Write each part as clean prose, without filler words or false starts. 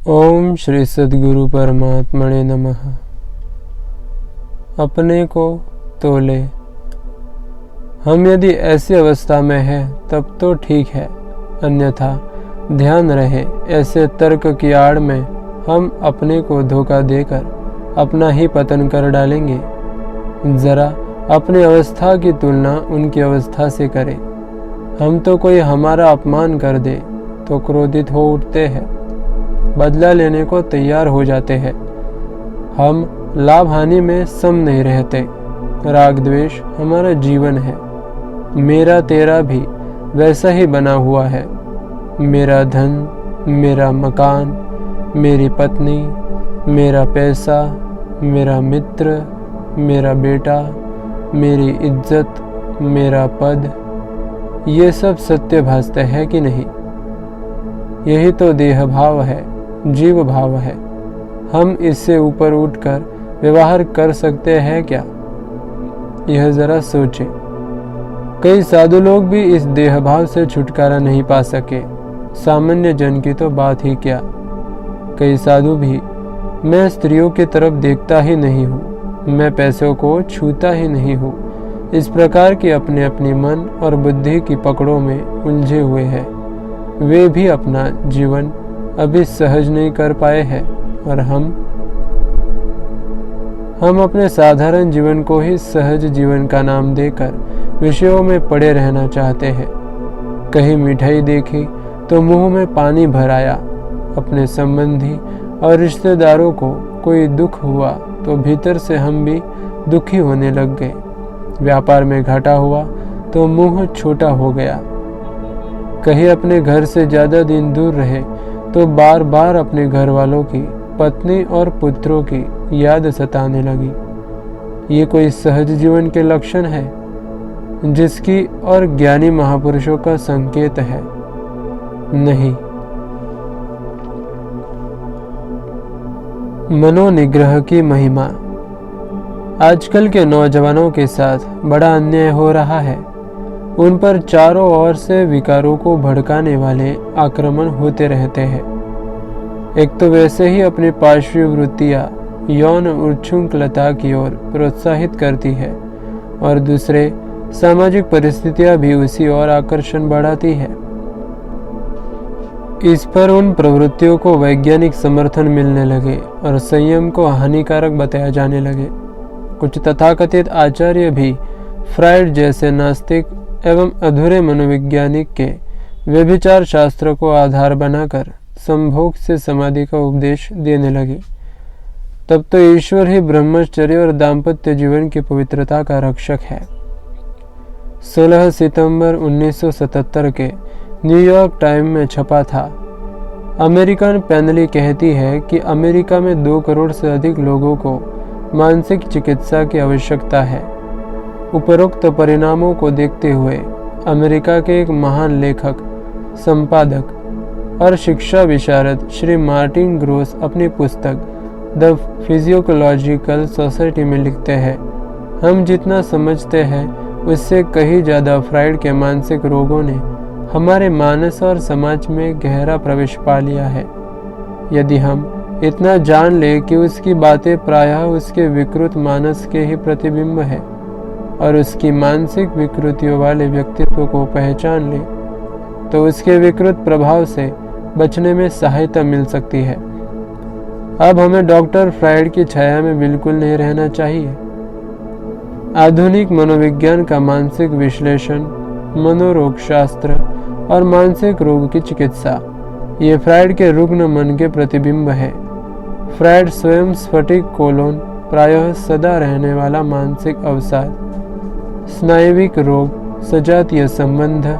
ओम श्री सद्गुरु परमात्मने नमः। अपने को तोले। हम यदि ऐसी अवस्था में हैं तब तो ठीक है, अन्यथा ध्यान रहे ऐसे तर्क की आड़ में हम अपने को धोखा देकर अपना ही पतन कर डालेंगे। जरा अपनी अवस्था की तुलना उनकी अवस्था से करें। हम तो कोई हमारा अपमान कर दे तो क्रोधित हो उठते हैं, बदला लेने को तैयार हो जाते हैं। हम लाभ हानि में सम नहीं रहते। राग द्वेष हमारा जीवन है। मेरा तेरा भी वैसा ही बना हुआ है। मेरा धन, मेरा मकान, मेरी पत्नी, मेरा पैसा, मेरा मित्र, मेरा बेटा, मेरी इज्जत, मेरा पद, ये सब सत्य भासते हैं कि नहीं? यही तो देह भाव है, जीव भाव है। हम इससे ऊपर उठकर व्यवहार कर सकते हैं क्या? यह जरा सोचें। कई साधु लोग भी इस देह भाव से छुटकारा नहीं पा सके, सामान्य जन की तो बात ही क्या। कई साधु भी, मैं स्त्रियों की तरफ देखता ही नहीं हूँ, मैं पैसों को छूता ही नहीं हूँ, इस प्रकार की अपने अपनी मन और बुद्धि की पकड़ों में उलझे हुए हैं। वे भी अपना जीवन अभी सहज नहीं कर पाए हैं और हम अपने साधारण जीवन को ही सहज जीवन का नाम देकर विषयों में पड़े रहना चाहते हैं। कहीं मिठाई देखी तो मुंह में पानी भर आया। अपने संबंधी और रिश्तेदारों को कोई दुख हुआ तो भीतर से हम भी दुखी होने लग गए। व्यापार में घाटा हुआ तो मुंह छोटा हो गया। कहीं अपने घर से ज्यादा दिन दूर रहे तो बार बार अपने घर वालों की, पत्नी और पुत्रों की याद सताने लगी। ये कोई सहज जीवन के लक्षण है जिसकी और ज्ञानी महापुरुषों का संकेत है? नहीं। मनोनिग्रह की महिमा। आजकल के नौजवानों के साथ बड़ा अन्याय हो रहा है। उन पर चारों ओर से विकारों को भड़काने वाले आक्रमण होते रहते हैं। एक तो वैसे ही अपनी पार्श्वी वृत्तियां यौन उच्छृंखलता की ओर प्रोत्साहित करती है और दूसरे सामाजिक परिस्थितियां भी उसी ओर आकर्षण बढ़ाती है। इस पर उन प्रवृत्तियों को वैज्ञानिक समर्थन मिलने लगे और संयम को हानिकारक बताया जाने लगे। कुछ तथाकथित आचार्य भी फ्रायड जैसे नास्तिक एवं अधूरे मनोवैज्ञानिक के व्यभिचार शास्त्र को आधार बनाकर संभोग से समाधि का उपदेश देने लगे। तब तो ईश्वर ही ब्रह्मचर्य और दाम्पत्य जीवन की पवित्रता का रक्षक है। 16 सितंबर 1977 के न्यूयॉर्क टाइम में छपा था। अमेरिकन पैनली कहती है कि अमेरिका में 2 करोड़ से अधिक लोगों को मानसिक चिकित्सा की आवश्यकता है। उपरोक्त परिणामों को देखते हुए अमेरिका के एक महान लेखक, संपादक और शिक्षा विशारद श्री मार्टिन ग्रोस अपनी पुस्तक द फिजियोलॉजिकल सोसाइटी में लिखते हैं, हम जितना समझते हैं उससे कहीं ज़्यादा फ्रायड के मानसिक रोगों ने हमारे मानस और समाज में गहरा प्रवेश पा लिया है। यदि हम इतना जान ले कि उसकी बातें प्रायः उसके विकृत मानस के ही प्रतिबिंब है और उसकी मानसिक विकृतियों वाले व्यक्तित्व को पहचान ले, तो उसके विकृत प्रभाव से बचने में सहायता मिल सकती है। अब हमें डॉक्टर फ्रायड की छाया में बिल्कुल नहीं रहना चाहिए। आधुनिक मनोविज्ञान का मानसिक विश्लेषण, मनोरोग शास्त्र और मानसिक रोग की चिकित्सा, ये फ्रायड के रुग्ण मन के प्रतिबिंब है। फ्रायड स्वयं स्फटिक कोलोन, प्रायः सदा रहने वाला मानसिक अवसाद, स्नायविक रोग, सजातीय संबंध,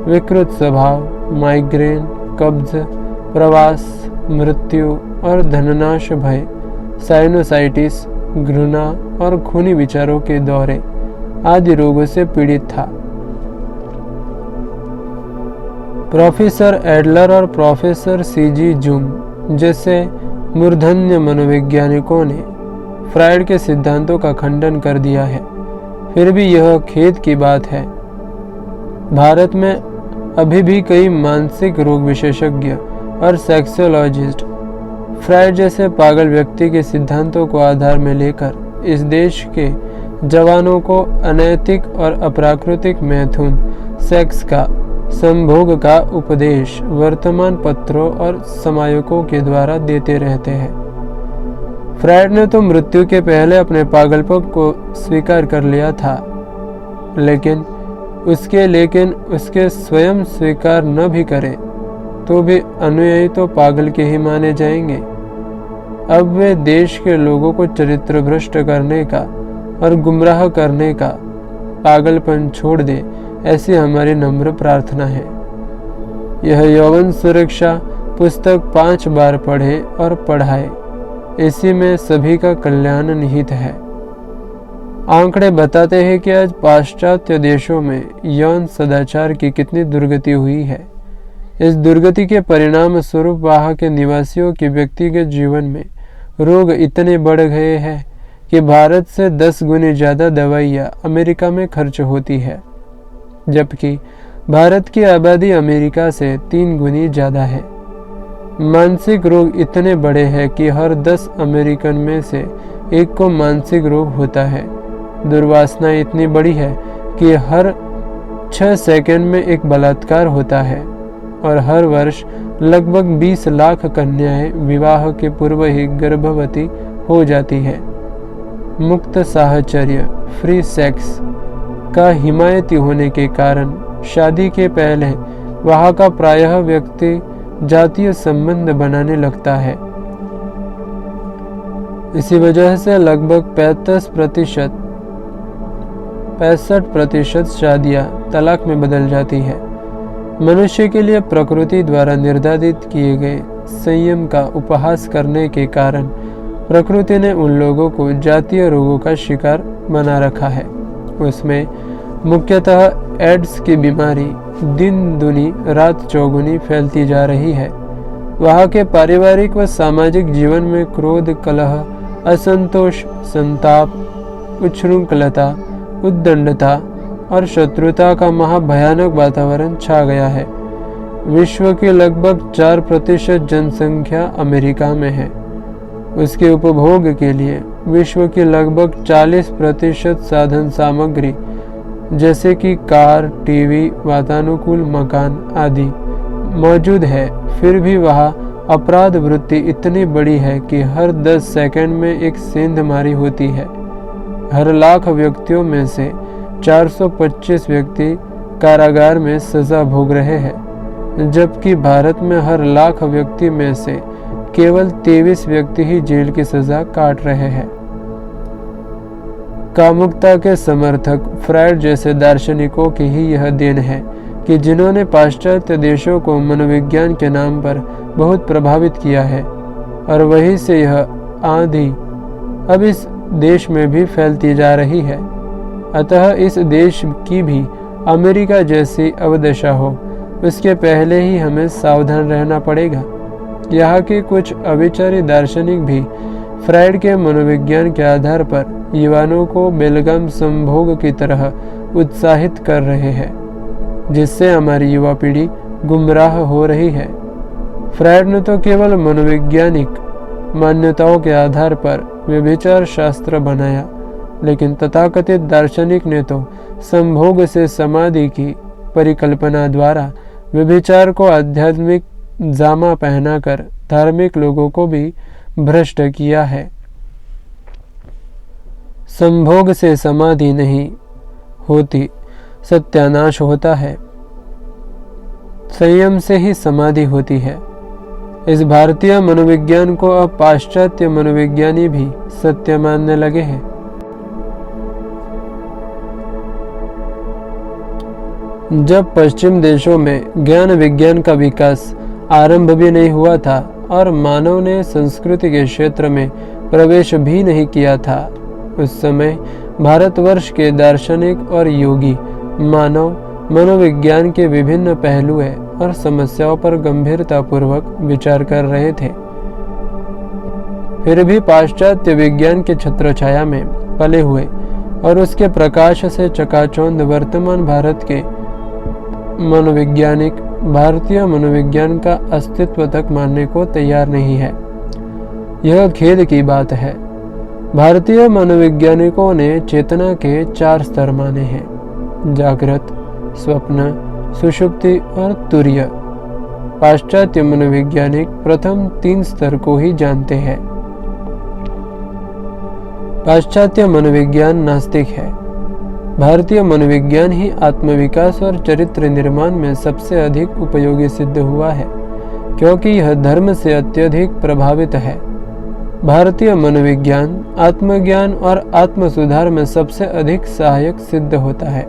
विकृत स्वभाव, माइग्रेन, कब्ज, प्रवास, मृत्यु और धननाश भय, साइनोसाइटिस, घृणा और खूनी विचारों के दौरे आदि रोगों से पीड़ित था। प्रोफेसर एडलर और प्रोफेसर सीजी जुंग जैसे मूर्धन्य मनोवैज्ञानिकों ने फ्रायड के सिद्धांतों का खंडन कर दिया है। फिर भी यह खेद की बात है, भारत में अभी भी कई मानसिक रोग विशेषज्ञ और सेक्सोलॉजिस्ट फ्रायड जैसे पागल व्यक्ति के सिद्धांतों को आधार में लेकर इस देश के जवानों को अनैतिक और अप्राकृतिक मैथुन सेक्स का संभोग का उपदेश वर्तमान पत्रों और समायकों के द्वारा देते रहते हैं। फ्रायड ने तो मृत्यु के पहले अपने पागलपन को स्वीकार कर लिया था, लेकिन उसके स्वयं स्वीकार न भी करे तो भी अनुयायी तो पागल के ही माने जाएंगे। अब वे देश के लोगों को चरित्र भ्रष्ट करने का और गुमराह करने का पागलपन छोड़ दे, ऐसी हमारी नम्र प्रार्थना है। यह यौवन सुरक्षा पुस्तक 5 बार पढ़े और पढ़ाए, इसी में सभी का कल्याण निहित है। आंकड़े बताते हैं कि आज पाश्चात्य देशों में यौन सदाचार की कितनी दुर्गति हुई है। इस दुर्गति के परिणाम स्वरूप वहाँ के निवासियों के व्यक्तिगत जीवन में रोग इतने बढ़ गए हैं कि भारत से 10 गुनी ज़्यादा दवाइयाँ अमेरिका में खर्च होती है, जबकि भारत की आबादी अमेरिका से 3 गुनी ज़्यादा है। मानसिक रोग इतने बड़े हैं कि हर 10 अमेरिकन में से 1 को मानसिक रोग होता है। दुर्वासना इतनी बड़ी है कि हर 6 सेकंड में एक बलात्कार होता है और हर वर्ष लगभग 20 लाख कन्याएं विवाह के पूर्व ही गर्भवती हो जाती है। मुक्त साहचर्य फ्री सेक्स का हिमायती होने के कारण शादी के पहले वहाँ का प्रायः व्यक्ति जातीय संबंध बनाने लगता है। इसी वजह से लगभग 65% शादियां तलाक में बदल जाती है। मनुष्य के लिए प्रकृति द्वारा निर्धारित किए गए संयम का उपहास करने के कारण प्रकृति ने उन लोगों को जातीय रोगों का शिकार बना रखा है। उसमें मुख्यतः एड्स की बीमारी दिन दुनी रात चौगुनी फैलती जा रही है। वहाँ के पारिवारिक व सामाजिक जीवन में क्रोध, कलह, असंतोष, संताप, उच्छृंखलता, उद्दंडता और शत्रुता का महाभयानक वातावरण छा गया है। विश्व की लगभग 4% जनसंख्या अमेरिका में है। उसके उपभोग के लिए विश्व की लगभग 40% साधन सामग्री जैसे कि कार, टीवी, वातानुकूल मकान आदि मौजूद है। फिर भी वहाँ अपराध वृत्ति इतनी बड़ी है कि हर 10 सेकंड में एक सेंधमारी होती है। हर लाख व्यक्तियों में से 425 व्यक्ति कारागार में सजा भोग रहे हैं, जबकि भारत में हर लाख व्यक्ति में से केवल 23 व्यक्ति ही जेल की सजा काट रहे हैं। कामुकता के समर्थक फ्रायड जैसे दार्शनिकों की ही यह देन है कि जिन्होंने पाश्चात्य देशों को मनोविज्ञान के नाम पर बहुत प्रभावित किया है, और वहीं से यह आंधी अब इस देश में भी फैलती जा रही है। अतः इस देश की भी अमेरिका जैसी अवदशा हो, उसके पहले ही हमें सावधान रहना पड़ेगा। यहाँ के कुछ अविचारी दार्शनिक भी फ्रायड के मनोविज्ञान के आधार पर युवाओं को बेलगाम संभोग की तरह उत्साहित कर रहे हैं, जिससे हमारी युवा पीढ़ी गुमराह हो रही है। फ्रायड ने तो केवल मनोवैज्ञानिक मान्यताओं के आधार पर व्यभिचार शास्त्र बनाया, लेकिन तथाकथित दार्शनिक ने तो संभोग से समाधि की परिकल्पना द्वारा व्यभिचार को आध्यात्मिक जामा पहनाकर धार्मिक लोगों को भी भ्रष्ट किया है। संभोग से समाधि नहीं होती, सत्यानाश होता है। संयम से ही समाधि होती है। इस भारतीय मनोविज्ञान को अब पाश्चात्य मनोविज्ञानी भी सत्य मानने लगे हैं। जब पश्चिम देशों में ज्ञान विज्ञान का विकास आरंभ भी नहीं हुआ था और मानव ने संस्कृति के क्षेत्र में प्रवेश भी नहीं किया था, उस समय भारतवर्ष के दार्शनिक और योगी मानव मनोविज्ञान के विभिन्न पहलुओं और समस्याओं पर गंभीरतापूर्वक विचार कर रहे थे। फिर भी पाश्चात्य विज्ञान के छत्रछाया में पले हुए और उसके प्रकाश से चकाचौंध वर्तमान भारत के मनोवैज्ञानिक भारतीय मनोविज्ञान का अस्तित्व तक मानने को तैयार नहीं है। यह खेद की बात है। भारतीय मनोवैज्ञानिकों ने चेतना के 4 स्तर माने हैं: जागृत, स्वप्न, सुषुप्ति और तुरीय। पाश्चात्य मनोवैज्ञानिक प्रथम 3 स्तर को ही जानते हैं। पाश्चात्य मनोविज्ञान नास्तिक है। भारतीय मनोविज्ञान ही आत्मविकास और चरित्र निर्माण में सबसे अधिक उपयोगी सिद्ध हुआ है, क्योंकि यह धर्म से अत्यधिक प्रभावित है। भारतीय मनोविज्ञान आत्मज्ञान और आत्म सुधार में सबसे अधिक सहायक सिद्ध होता है।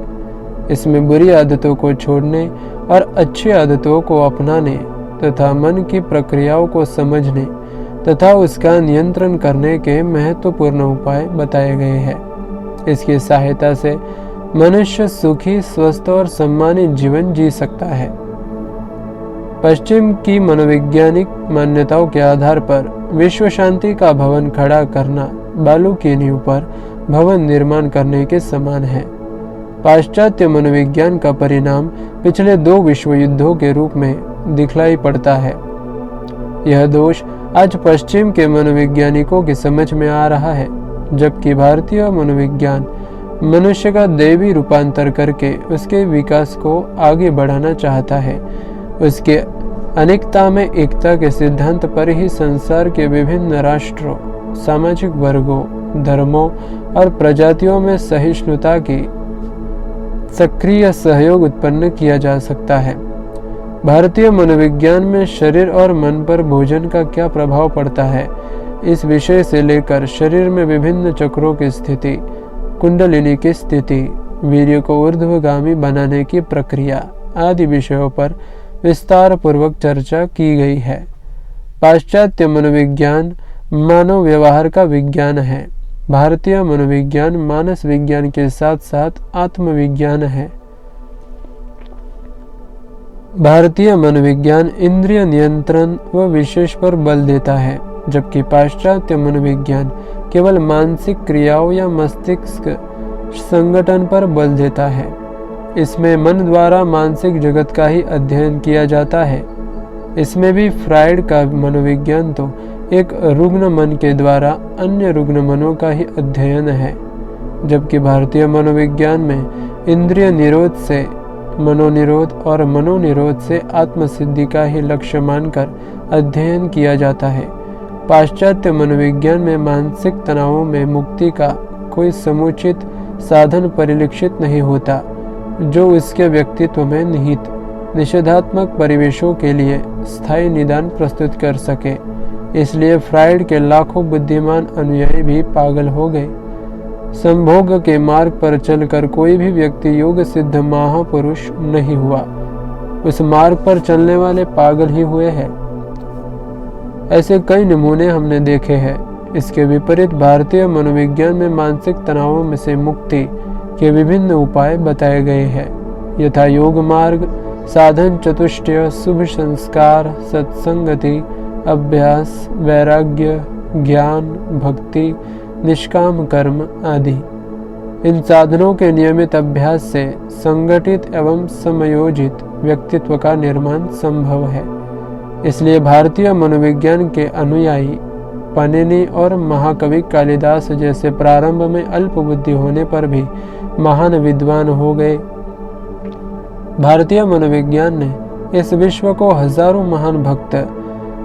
इसमें बुरी आदतों को छोड़ने और अच्छी आदतों को अपनाने तथा मन की प्रक्रियाओं को समझने तथा उसका नियंत्रण करने के महत्वपूर्ण उपाय बताए गए हैं। इसकी सहायता से मनुष्य सुखी, स्वस्थ और सम्मानित जीवन जी सकता है। पश्चिम की मनोवैज्ञानिक मान्यताओं के आधार पर विश्व शांति का भवन खड़ा करना बालू की नींव पर भवन निर्माण करने के समान है। पाश्चात्य मनोविज्ञान का परिणाम पिछले 2 विश्व युद्धों के रूप में दिखलाई पड़ता है। यह दोष आज पश्चिम के मनोवैज्ञानिकों की समझ में आ रहा है, जबकि भारतीय मनोविज्ञान मनुष्य का दैवी रूपांतर करके उसके विकास को आगे बढ़ाना चाहता है। उसके अनेकता में एकता के सिद्धांत पर ही संसार के विभिन्न राष्ट्रों, सामाजिक वर्गों, धर्मों और प्रजातियों में सहिष्णुता की सक्रिय सहयोग उत्पन्न किया जा सकता है। भारतीय मनोविज्ञान में शरीर और मन पर भोजन का क्या प्रभाव पड़ता है, इस विषय से लेकर शरीर में विभिन्न चक्रों की स्थिति, कुंडलिनी की स्थिति, वीर्य को ऊर्ध्वगामी बनाने की प्रक्रिया आदि विषयों पर विस्तार पूर्वक चर्चा की गई है। पाश्चात्य मनोविज्ञान मानव व्यवहार का विज्ञान है। भारतीय मनोविज्ञान मानस विज्ञान के साथ साथ आत्मविज्ञान है। भारतीय मनोविज्ञान इंद्रिय नियंत्रण व विशेष पर बल देता है, जबकि पाश्चात्य मनोविज्ञान केवल मानसिक क्रियाओं या मस्तिष्क संगठन पर बल देता है। इसमें मन द्वारा मानसिक जगत का ही अध्ययन किया जाता है। इसमें भी फ्राइड का मनोविज्ञान तो एक रुग्ण मन के द्वारा अन्य रुग्ण मनों का ही अध्ययन है, जबकि भारतीय मनोविज्ञान में इंद्रिय निरोध से मनोनिरोध और मनोनिरोध से आत्मसिद्धि का ही लक्ष्य मानकर अध्ययन किया जाता है। पाश्चात्य मनोविज्ञान में मानसिक तनावों में मुक्ति का कोई समुचित साधन परिलक्षित नहीं होता, जो उसके व्यक्तित्व में निहित निषेधात्मक परिवेशों के लिए स्थायी निदान प्रस्तुत कर सके। इसलिए फ्राइड के लाखों बुद्धिमान अनुयायी भी पागल हो गए। संभोग के मार्ग पर चलकर कोई भी व्यक्ति योग सिद्ध महापुरुष नहीं हुआ। उस मार्ग पर चलने वाले पागल ही हुए हैं। ऐसे कई नमूने हमने देखे हैं। इसके विपरीत भारतीय मनोविज्ञान में मानसिक तनावों में से मुक्ति के विभिन्न उपाय बताए गए हैं, यथा योग मार्ग, साधन चतुष्टय, शुभ संस्कार, सत्संगति, अभ्यास, वैराग्य, ज्ञान, भक्ति, निष्काम कर्म आदि। इन साधनों के नियमित अभ्यास से संगठित एवं समयोजित व्यक्तित्व का निर्माण संभव है। इसलिए भारतीय मनोविज्ञान के अनुयायी पाणिनि और महाकवि कालिदास जैसे प्रारंभ में अल्प बुद्धि होने पर भी महान विद्वान हो गए। भारतीय मनोविज्ञान ने इस विश्व को हजारों महान भक्त,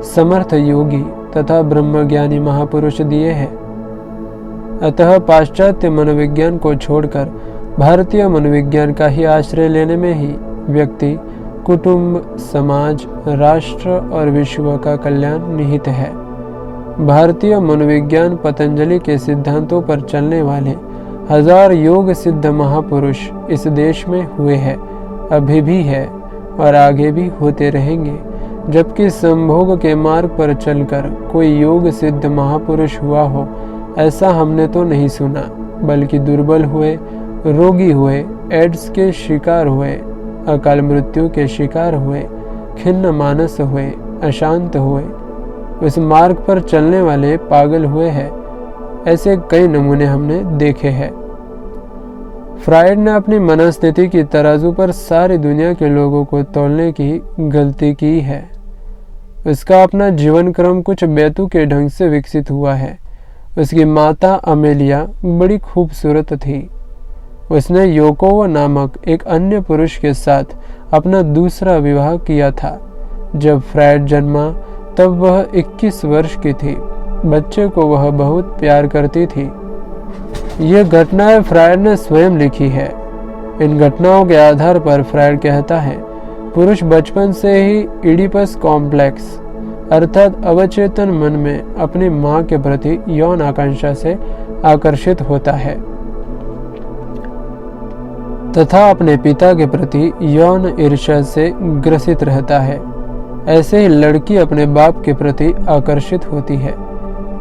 समर्थ योगी तथा ब्रह्मज्ञानी महापुरुष दिए हैं। अतः पाश्चात्य मनोविज्ञान को छोड़कर भारतीय मनोविज्ञान का ही आश्रय लेने में ही व्यक्ति, कुटुंब, समाज, राष्ट्र और विश्व का कल्याण निहित है। भारतीय मनोविज्ञान पतंजलि के सिद्धांतों पर चलने वाले हजार योग सिद्ध महापुरुष इस देश में हुए हैं, अभी भी है और आगे भी होते रहेंगे। जबकि संभोग के मार्ग पर चलकर कोई योग सिद्ध महापुरुष हुआ हो, ऐसा हमने तो नहीं सुना, बल्कि दुर्बल हुए, रोगी हुए, एड्स के शिकार हुए, अकाल मृत्यु के शिकार हुए, खिन्न मानस हुए, अशांत हुए, उस मार्ग पर चलने वाले पागल हुए हैं। ऐसे कई नमूने हमने देखे हैं। फ्राइड ने अपनी मनस्थिति की तराजू पर सारी दुनिया के लोगों को तौलने की गलती की है। उसका अपना जीवन क्रम कुछ बेतुके ढंग से विकसित हुआ है। उसकी माता अमेलिया बड़ी खूबसूरत थी। उसने योकोव नामक एक अन्य पुरुष के साथ अपना दूसरा विवाह किया था। जब फ्रायड जन्मा तब वह 21 वर्ष की थी। बच्चे को वह बहुत प्यार करती थी। ये घटनाएं फ्रायड ने स्वयं लिखी है। इन घटनाओं के आधार पर फ्रायड कहता है, पुरुष बचपन से ही इडिपस कॉम्प्लेक्स अर्थात अवचेतन मन में अपनी मां के प्रति यौन आकांक्षा से आकर्षित होता है तथा अपने पिता के प्रति यौन ईर्ष्या से ग्रसित रहता है। ऐसे ही लड़की अपने बाप के प्रति आकर्षित होती है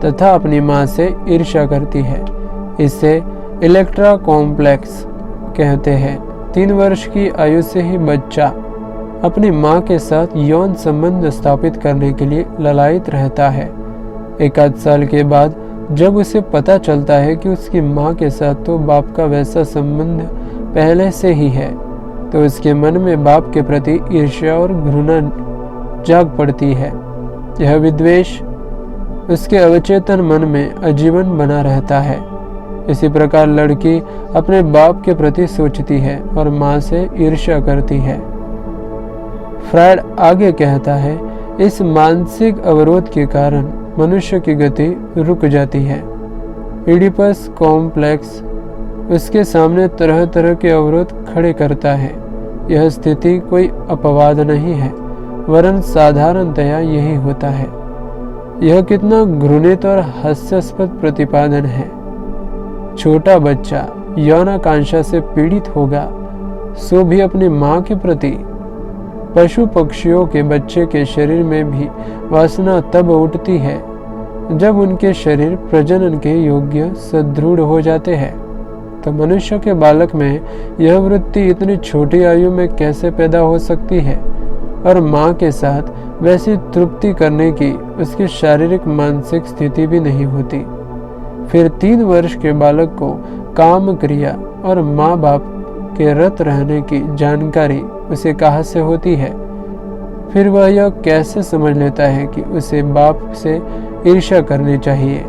तथा अपनी मां से ईर्ष्या करती है। इसे इलेक्ट्रा कॉम्प्लेक्स कहते हैं। 3 वर्ष की आयु से ही बच्चा अपनी मां के साथ यौन संबंध स्थापित करने के लिए ललायित रहता है। 1 साल के बाद जब उसे पता चलता है कि उसकी मां के साथ तो बाप का वैसा संबंध पहले से ही है, तो उसके मन में बाप के प्रति ईर्ष्या और घृणा जाग पड़ती है। यह विद्वेष उसके अवचेतन मन में आजीवन बना रहता है। इसी प्रकार लड़की अपने बाप के प्रति सोचती है और मां से ईर्ष्या करती है। फ्रायड आगे कहता है, इस मानसिक अवरोध के कारण मनुष्य की गति रुक जाती है। इडिपस कॉम्प्लेक्स उसके सामने तरह तरह के अवरोध खड़े करता है। यह स्थिति कोई अपवाद नहीं है, वरन साधारणतया यही होता है। यह कितना घृणित और हास्यास्पद प्रतिपादन है। छोटा बच्चा यौनाकांक्षा से पीड़ित होगा, सो भी अपनी मां के प्रति। पशु पक्षियों के बच्चे के शरीर में भी वासना तब उठती है जब उनके शरीर प्रजनन के योग्य सुदृढ़ हो जाते हैं। तो मनुष्य के बालक में यह वृत्ति इतनी छोटी आयु में कैसे पैदा हो सकती है और मां के साथ वैसी तृप्ति करने की उसकी शारीरिक मानसिक स्थिति भी नहीं होती। फिर 3 वर्ष के बालक को काम क्रिया और माँ बाप के रत रहने की जानकारी उसे कहाँ से होती है? फिर वह यह कैसे समझ लेता है कि उसे बाप से ईर्ष्या करनी चाहिए?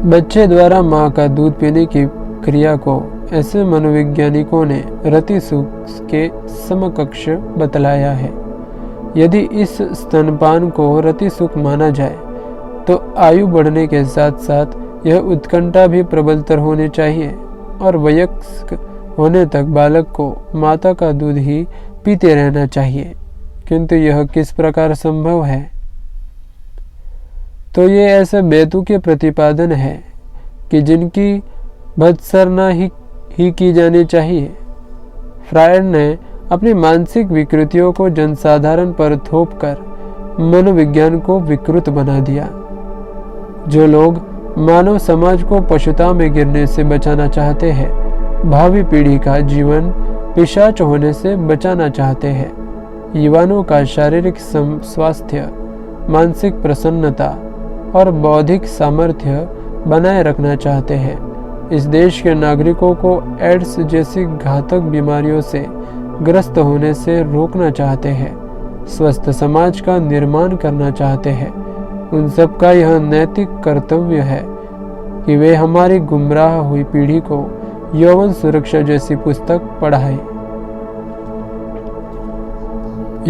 बच्चे द्वारा माँ का दूध पीने की क्रिया को ऐसे मनोवैज्ञानिकों ने रति सुख के समकक्ष बतलाया है। यदि इस स्तनपान को रति सुख माना जाए तो आयु बढ़ने के साथ साथ यह उत्कंठा भी प्रबलतर होनी चाहिए और वयस्क होने तक बालक को माता का दूध ही पीते रहना चाहिए। किंतु यह किस प्रकार संभव है? तो ये ऐसे बेतुके प्रतिपादन है कि जिनकी भत्सरना ही की जानी चाहिए। फ्रायड ने अपनी मानसिक विकृतियों को जनसाधारण पर थोपकर मनोविज्ञान को विकृत बना दिया। जो लोग मानव समाज को पशुता में गिरने से बचाना चाहते हैं, भावी पीढ़ी का जीवन पिशाच होने से बचाना चाहते हैं, युवाओं का शारीरिक स्वास्थ्य, मानसिक प्रसन्नता और बौद्धिक सामर्थ्य बनाए रखना चाहते हैं, इस देश के नागरिकों को एड्स जैसी घातक बीमारियों से ग्रस्त होने से रोकना चाहते हैं, स्वस्थ समाज का निर्माण करना चाहते हैं, उन सब का यह नैतिक कर्तव्य है कि वे हमारी गुमराह हुई पीढ़ी को यौवन सुरक्षा जैसी पुस्तक पढ़ाएं।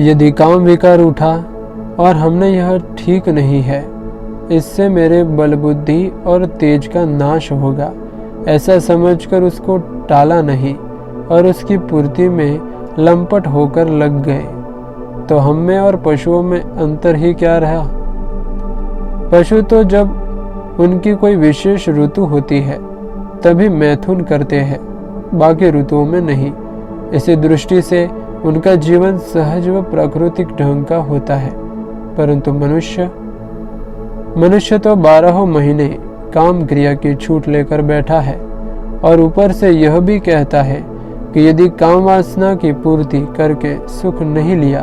यदि काम विकार उठा और हमने यह ठीक नहीं है, इससे मेरे बल बुद्धि और तेज का नाश होगा, ऐसा समझकर उसको टाला नहीं और उसकी पूर्ति में लंपट होकर लग गए, तो हम में और पशुओं में अंतर ही क्या रहा? पशु तो जब उनकी कोई विशेष ऋतु होती है तभी मैथुन करते हैं, बाकी ऋतुओं में नहीं। इसी दृष्टि से उनका जीवन सहज व प्राकृतिक ढंग का होता है। परंतु मनुष्य तो 12 महीने काम क्रिया की छूट लेकर बैठा है और ऊपर से यह भी कहता है कि यदि काम वासना की पूर्ति करके सुख नहीं लिया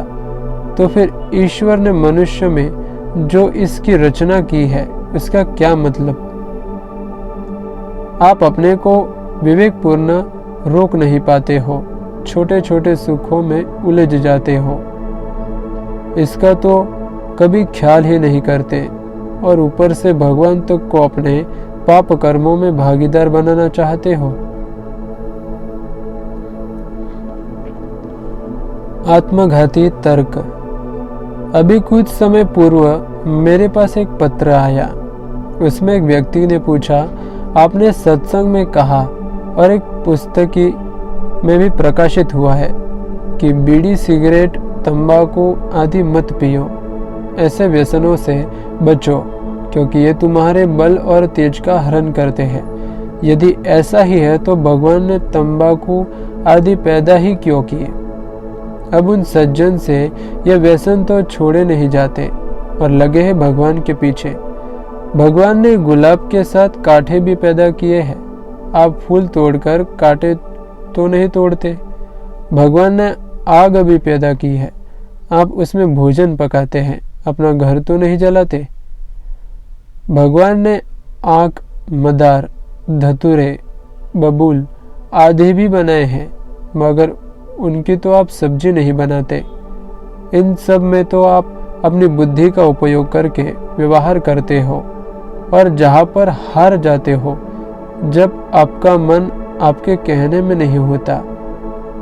तो फिर ईश्वर ने मनुष्य में जो इसकी रचना की है उसका क्या मतलब? आप अपने को विवेकपूर्ण रोक नहीं पाते हो, छोटे छोटे सुखों में उलझ जाते हो। इसका तो कभी ख्याल ही नहीं करते और ऊपर से भगवान तक को अपने पाप कर्मों में भागीदार बनाना चाहते हो। आत्मघाती तर्क। अभी कुछ समय पूर्व मेरे पास एक पत्र आया। उसमें एक व्यक्ति ने पूछा, आपने सत्संग में कहा और एक पुस्तक में भी प्रकाशित हुआ है कि बीड़ी, सिगरेट, तंबाकू आदि मत पियो, ऐसे व्यसनों से बचो क्योंकि ये तुम्हारे बल और तेज का हरण करते हैं। यदि ऐसा ही है तो भगवान ने तंबाकू आदि पैदा ही क्यों किए। अब उन सज्जन से यह व्यसन तो छोड़े नहीं जाते और लगे हैं भगवान के पीछे। भगवान ने गुलाब के साथ कांटे भी पैदा किए हैं। आप फूल तोड़कर कांटे तो नहीं तोड़ते। भगवान ने आग भी पैदा की है, आप उसमें भोजन पकाते हैं, अपना घर तो नहीं जलाते। भगवान ने आग, मदार, धतूरे, बबूल आदि भी बनाए हैं, मगर उनकी तो आप सब्जी नहीं बनाते। इन सब में तो आप अपनी बुद्धि का उपयोग करके व्यवहार करते हो और जहाँ पर हार जाते हो, जब आपका मन आपके कहने में नहीं होता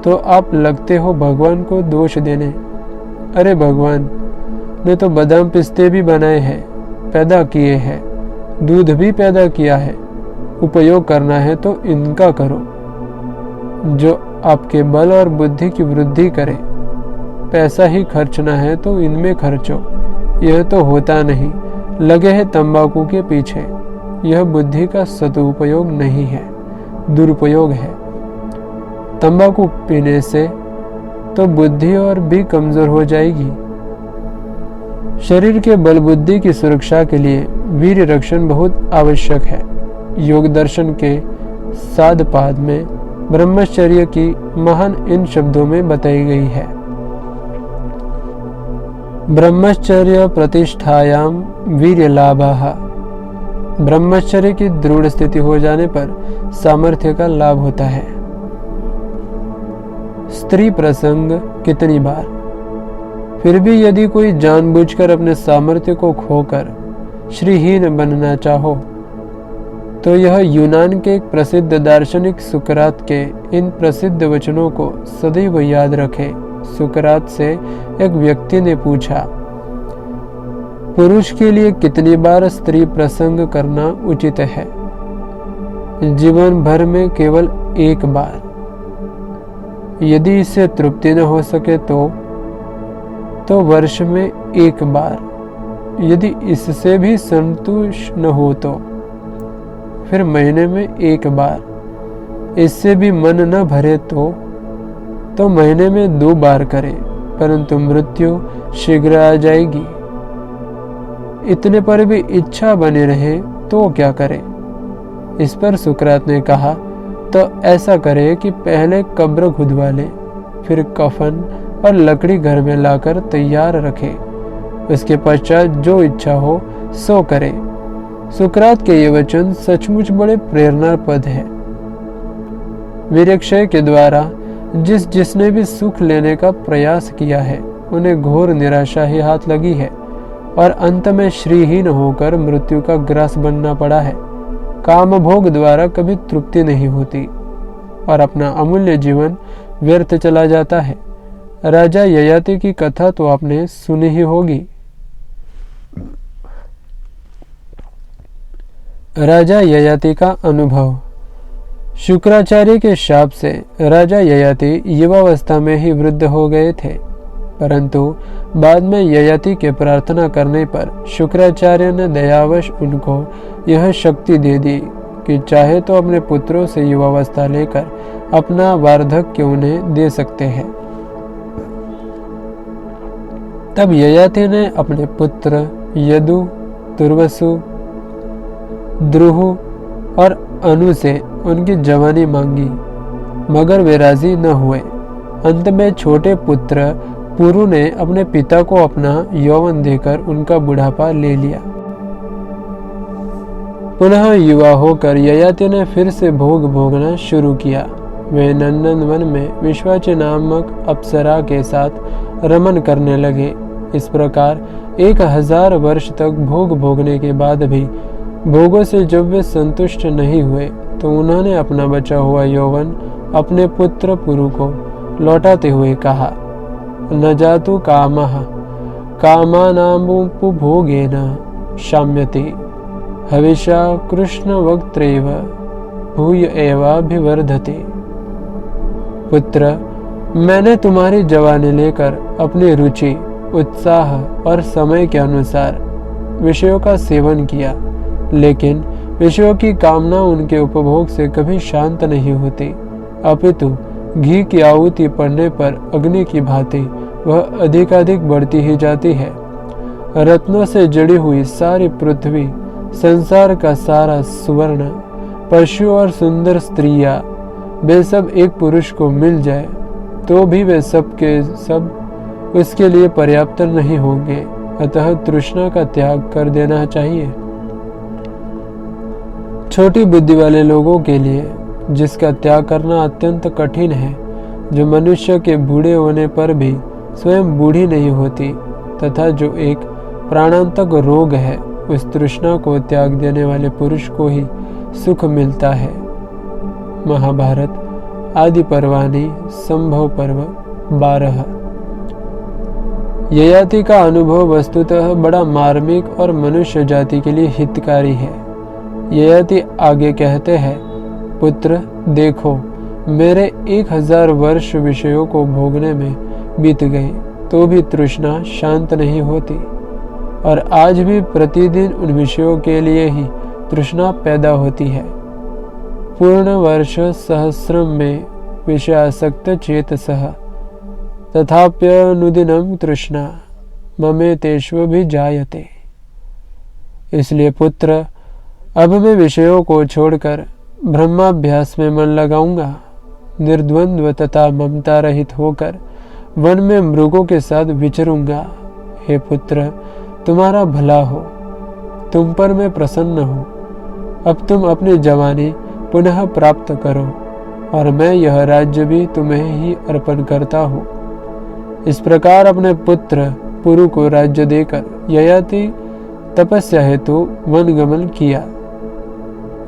तो आप लगते हो भगवान को दोष देने। अरे भगवान ने तो बादाम पिस्ते भी बनाए हैं, पैदा किए हैं, दूध भी पैदा किया है। उपयोग करना है तो इनका करो जो आपके बल और बुद्धि की वृद्धि करे। पैसा ही खर्चना है तो इनमें खर्चो। यह तो होता नहीं, लगे हैं तंबाकू के पीछे। यह बुद्धि का सदुपयोग नहीं है, दुरुपयोग है। तंबाकू पीने से तो बुद्धि और भी कमजोर हो जाएगी। शरीर के बल बुद्धि की सुरक्षा के लिए वीर्य रक्षण बहुत आवश्यक है। योग दर्शन के साधपाद में ब्रह्मचर्य की महान इन शब्दों में बताई गई है। ब्रह्मचर्य प्रतिष्ठायाम वीर्य लाभः। ब्रह्मचर्य की दृढ़ स्थिति हो जाने पर सामर्थ्य का लाभ होता है। स्त्री प्रसंग कितनी बार। फिर भी यदि कोई जानबूझकर अपने सामर्थ्य को खोकर श्रीहीन बनना चाहो तो यह यूनान के एक प्रसिद्ध दार्शनिक सुकरात के इन प्रसिद्ध वचनों को सदैव याद रखे। सुकरात से एक व्यक्ति ने पूछा, पुरुष के लिए कितनी बार स्त्री प्रसंग करना उचित है। जीवन भर में केवल एक बार। यदि इससे तृप्ति न हो सके तो वर्ष में एक बार। यदि इससे भी संतुष्ट न हो फिर महीने में एक बार। इससे भी मन न भरे तो महीने में 2 बार करें, परंतु मृत्यु शीघ्र आ जाएगी। इतने पर भी इच्छा बने रहे तो क्या करें। इस पर सुकरात ने कहा, तो ऐसा करे कि पहले कब्र खुदवा ले, फिर कफन और लकड़ी घर में लाकर तैयार रखे। उसके पश्चात जो इच्छा हो सो करे। सुकरात के ये वचन सचमुच बड़े प्रेरणापद है। वीर्यक्षय के द्वारा जिसने भी सुख लेने का प्रयास किया है उन्हें घोर निराशा ही हाथ लगी है और अंत में श्रीहीन होकर मृत्यु का ग्रास बनना पड़ा है। काम भोग द्वारा कभी तृप्ति नहीं होती और अपना अमूल्य जीवन व्यर्थ चला जाता है। राजा ययाति की कथा तो आपने सुनी ही होगी। राजा ययाति का अनुभव। शुक्राचार्य के शाप से राजा ययाति युवावस्था में ही वृद्ध हो गए थे, परंतु बाद में ययाति के प्रार्थना करने पर शुक्राचार्य ने दयावश उनको यह शक्ति दे दी कि चाहे तो अपने पुत्रों से युवावस्था लेकर अपना वार्धक्य उन्हें दे सकते हैं। तब ययाति ने अपने पुत्र यदु, तुर्वसु, द्रुहु और अनु से उनकी जवानी मांगी, मगर वे राजी न हुए। अंत में छोटे पुत्र पुरु ने अपने पिता को अपना यौवन देकर उनका बुढ़ापा ले लिया। पुनः युवा होकर ययाति ने फिर से भोग भोगना शुरू किया। वे नंदन वन में विश्वाची नामक अप्सरा के साथ रमन करने लगे। इस प्रकार 1000 वर्ष तक भोग भोगने के बाद भी भोगों से जब वे संतुष्ट नहीं हुए तो उन्होंने अपना बचा हुआ यौवन अपने पुत्र पुरु को लौटाते हुए कहा, न जातु कामः कामानामुपभोगेन शाम्यते हविषा कृष्ण वक्त्रैव भूय एवाभिवर्धते। पुत्र, मैंने तुम्हारी जवानी लेकर अपनी रुचि, उत्साह और समय के अनुसार विषयों का सेवन किया, लेकिन विषयों की कामना उनके उपभोग से कभी शांत नहीं होती, अपितु घी की आहुति पड़ने पर अग्नि की भांति वह अधिकाधिक बढ़ती ही जाती है। रत्नों से जड़ी हुई सारी पृथ्वी, संसार का सारा सुवर्ण, पशु और सुंदर स्त्रियां, वे सब एक पुरुष को मिल जाए तो भी वे सब के सब उसके लिए पर्याप्त नहीं होंगे। अतः तृष्णा का त्याग कर देना चाहिए। छोटी बुद्धि वाले लोगों के लिए, जिसका त्याग करना अत्यंत कठिन है, जो मनुष्य के बूढ़े होने पर भी स्वयं बूढ़ी नहीं होती तथा जो एक प्राणांतक रोग है, उस तृष्णा को त्याग देने वाले पुरुष को ही सुख मिलता है। महाभारत आदि पर्वाणि संभव पर्व 12। ययाति का अनुभव वस्तुतः बड़ा मार्मिक और मनुष्य जाति के लिए हितकारी है। ययाति आगे कहते हैं, पुत्र देखो, मेरे 1000 वर्ष विषयों को भोगने में बीत गए तो भी तृष्णा शांत नहीं होती, और आज भी प्रतिदिन उन विषयों के लिए ही तृष्णा पैदा होती है। पूर्ण वर्ष सहस्रम में विषयासक्त चेतसः तथाप्यनुदिनं तृष्णा ममेतेष्वभिजायते। इसलिए पुत्र, अब मैं विषयों को छोड़कर ब्रह्माभ्यास में मन लगाऊंगा। निर्द्वंद्व तथा ममता रहित होकर वन में मृगों के साथ विचरूंगा। हे पुत्र, तुम्हारा भला हो, तुम पर मैं प्रसन्न हूँ। अब तुम अपनी जवानी पुनः प्राप्त करो और मैं यह राज्य भी तुम्हें ही अर्पण करता हूँ। इस प्रकार अपने पुत्र पुरु को राज्य देकर ययाति तपस्या हेतु वन गमन किया।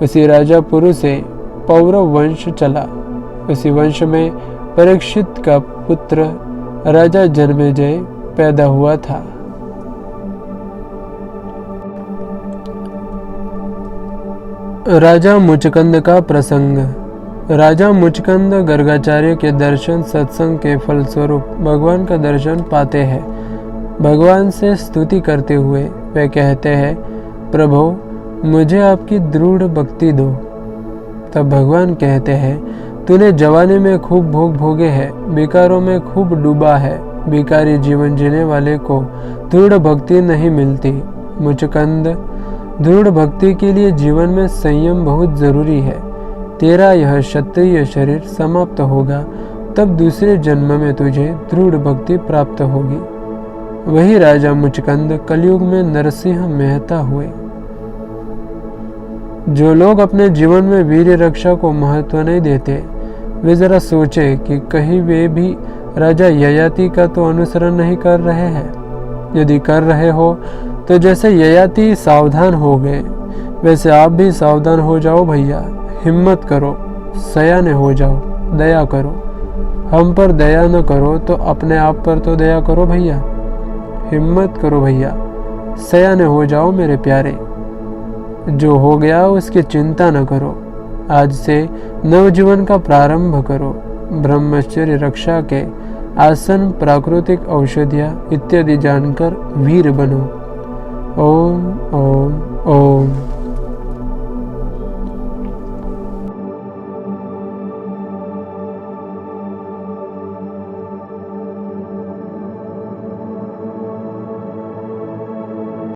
उसी राजा पुरु से पौरव वंश चला। उसी वंश में परीक्षित का पुत्र राजा जन्मेजय पैदा हुआ था। राजा मुचकंद का प्रसंग। राजा मुचकंद गर्गाचार्य के दर्शन सत्संग के फलस्वरूप भगवान का दर्शन पाते हैं। भगवान से स्तुति करते हुए वे कहते हैं, प्रभु मुझे आपकी दृढ़ भक्ति दो। तब भगवान कहते हैं, तूने जवानी में खूब भोग भोगे हैं, विकारों में खूब डूबा है। विकारी जीवन जीने वाले को दृढ़ भक्ति नहीं मिलती। मुचकंद, दृढ़ भक्ति के लिए जीवन में संयम बहुत जरूरी है। तेरा यह क्षत्रिय शरीर समाप्त होगा, तब दूसरे जन्म में तुझे दृढ़ भक्ति प्राप्त होगी। वही राजा मुचकंद कलयुग में नरसिंह मेहता हुए। जो लोग अपने जीवन में वीर रक्षा को महत्व नहीं देते, वे जरा सोचे कि कहीं वे भी राजा ययाति का तो अनुसरण नहीं कर रहे हैं। यदि कर रहे हो तो जैसे ययाति सावधान हो गए, वैसे आप भी सावधान हो जाओ भैया। हिम्मत करो, सयाने हो जाओ, दया करो। हम पर दया न करो तो अपने आप पर तो दया करो भैया। हिम्मत करो भैया, सयाने हो जाओ मेरे प्यारे। जो हो गया उसकी चिंता न करो। आज से नवजीवन का प्रारंभ करो। ब्रह्मचर्य रक्षा के आसन, प्राकृतिक औषधियाँ इत्यादि जानकर वीर बनो। ओम ओम ओम।